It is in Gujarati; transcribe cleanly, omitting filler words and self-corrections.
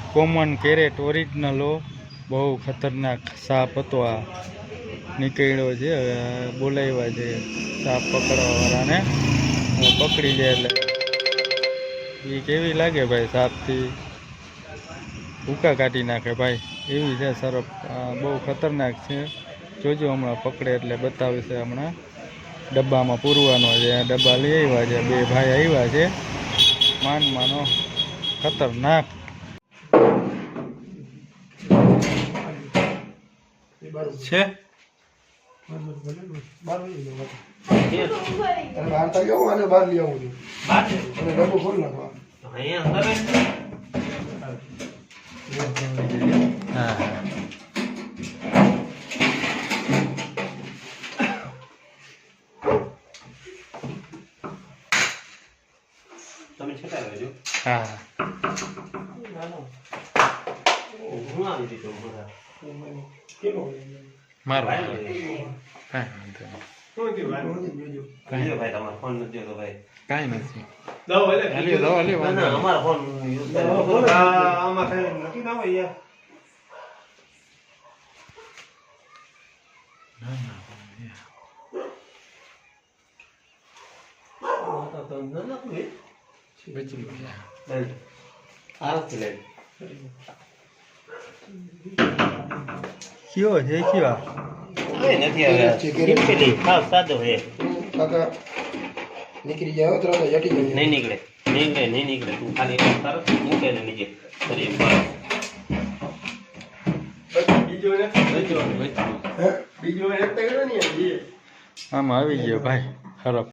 કોમન કેરેટ ઓરિજિનલો બહુ ખતરનાક સાપ હતો આ નીકળ્યો છે હવે બોલાવ્યા છે સાપ પકડવાવાળાને પકડી લે એટલે એ કેવી લાગે ભાઈ સાપથી ભૂકા કાઢી નાખે ભાઈ એવી છે સરપ બહુ ખતરનાક છે જોજો હમણાં પકડે એટલે બતાવે છે હમણાં ડબ્બામાં પૂરવાનો છે ડબ્બા લઈ આવ્યા છે બે ભાઈ આવ્યા છે માનો ખતરનાક છે તમે છટા રહેજો હા હું આવી દીધો મારો ભાઈ તમારો ફોન નથી તો ભાઈ કાંઈ નથી અમારા ફોન યુઝ કરે આમાં કઈ નથી ના હોય યાર કયો છે કેવા નથી સાદો હે નીકળી જાય તો જટી જાય નહીં નીકળે તું ખાલી તરત મૂકે ને નીચે આમાં આવી ગયો ભાઈ ખરાબ